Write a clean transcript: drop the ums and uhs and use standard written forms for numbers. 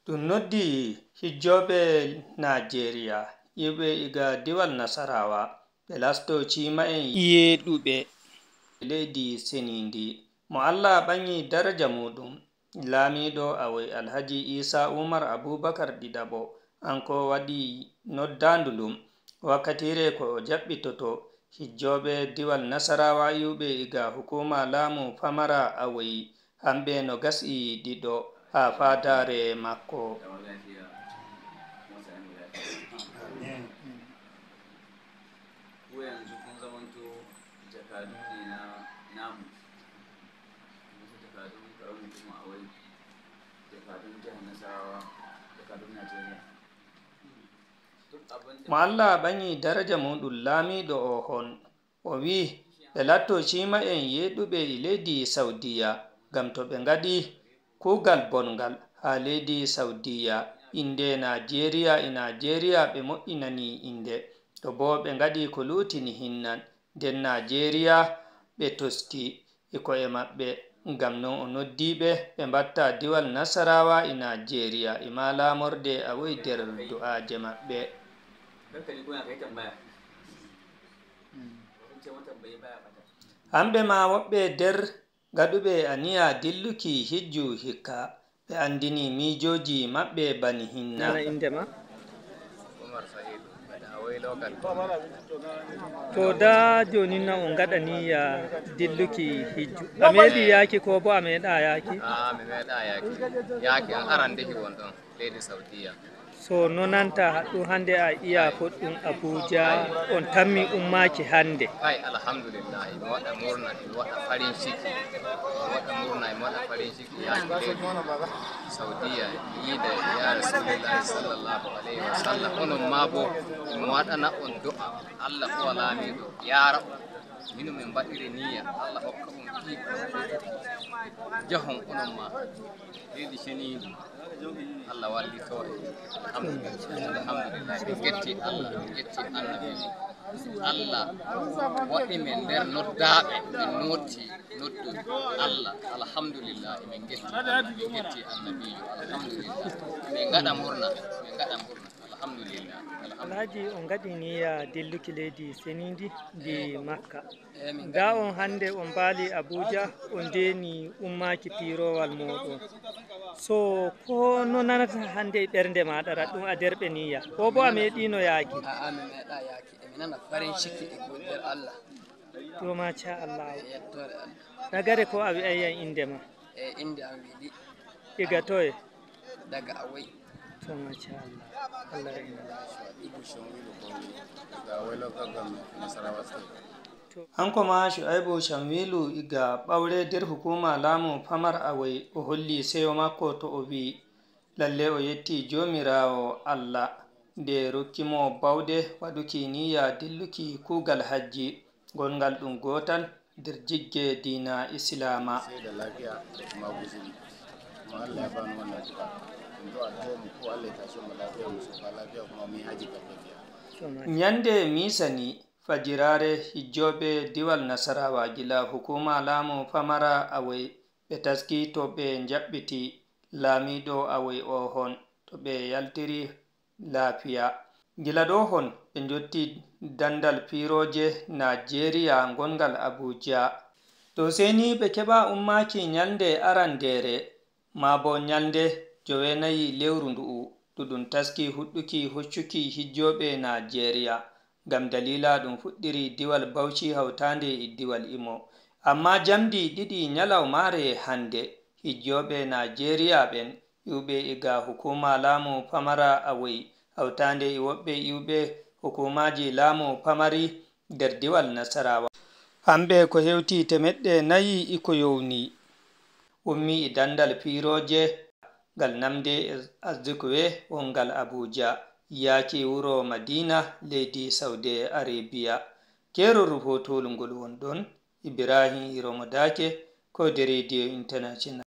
ɗum noddi hijjoɓe Najeriya yiɓe iga diwal Nasarawa ɓe lasto cima'en yeɗuɓe leydi senindi mo Allah ɓanyi daraja muɗum lamiɗo awai Alhaji Isa Umar Abubakar ɗiɗaɓo anko waɗi noddandulum wakkatire ko o jaɓɓitoto hijjoɓe diwal Nasarawa yiɓe iga hukuma lamu famara awai hamɓe no gasi ɗiɗo ha fadare makko. Mo Allah ɓanyi daraja muɗum lamiɗo o hon o wi ɓe latto cima'en yeɗuɓe leydi Saudiya gam to ɓe ngaɗi kugal bongal ha leydi Saudiya inde Najeriya ɓe mo'inani inde to bo ɓe ngaɗi ko lutini hinnan nden Najeriya ɓe tosti iko'e maɓɓe gam non o noddiɓe ɓe mbatta diwal Nasarawa Najeriya ima lamorde awai der du'aje maɓɓe. Hamɓe ma woɓɓe der gaɗuɓe aniya dilluki hijju hikka ɓe andini mijoji maɓɓe bani hinna. To da joni na on gaɗaniya dilluki hijju a meɗi yaki ko bo a meɗa yaki? Mi meɗa yaki an arande won ɗon leydi Saudiya. So no nanta haɗɗum hande a iya fuɗɗum Abuja on tammi ummaki hande? Kai alhamdulillah mi waɗa murna mi waɗa farin ciki yaki leydi Saudiya yiide ya Rasulillahi sallallahu alaihi wa sallam onon ma bo mi waɗana on du'a Allah ko lamiɗo yara mino min mbaɗiri niyya Allah hokka on kiiɓo jahon onon ma leydi senidi Allah wallito alhamdulillah min getti Allah min getti annabi Allah waɗi men nder noddaɓe min noti nodduɓe Allah alhamdulillah min getti annabijo alhamdulillah min gaɗa murna alhamdulillah. Alhaji on gaɗi niya dilluki leydi senidi di Makka da on hande on baali Abuja on deni ummaki pirowal moɗon so ko no nanata hande ɓernde maɗa raɗɗum a derɓe niya ko bo a meɗino yaki? A'a mi meɗa yaki mi nana farin ciki e goɗɗer Allah. To macha Allah nagare ko a wi'ayyan inde ma? Inde am wiɗi iga toye? daga awai. To macha Allah hanko ma Shu'aibu Shamwilu iga ɓaure der hukuma lamu famar awai o holli seyo makko to o wi lalle o yetti jomirawo Allah nde rokkimo bawde waɗuki niyya dilluki kugal hajji gongal ɗum gotal der jigge dina Islama. Nyande misani fajirare hijjoɓe diwal Nasarawa gila hukuma lamu famara awai ɓe taski to ɓe jaɓɓiti lamiɗo awai o hon to ɓe yaltiri lafiya gila ɗo hon ɓe jotti dandal piroje Najeriya gongal Abuja to seni ɓe keɓa ummaki nyalde arandere ma bo nyalde 9 lewru ndu'u ɗuɗum taski huɗɗuki hoccuki hijjoɓe Najeriya gam dalila ɗum fuɗɗiri diwal Bauchi hautande e diwal Imo amma jamdi 2 nyalawmare hande hijjoɓe Najeriya ɓen yuɓe iga hukuma lamu famara awai hautande e woɓɓe yuɓe hukumaji lamu famari der diwal Nasarawa hamɓe ko hewti 400 iko yowni ummi e dandal piroje gal namde Azikiwe wongal Abuja yaki wuro Madina leydi Saudi Arabia. Kerol hotolungol won ɗon Ibrahim Iromo Dake ko de Radio International.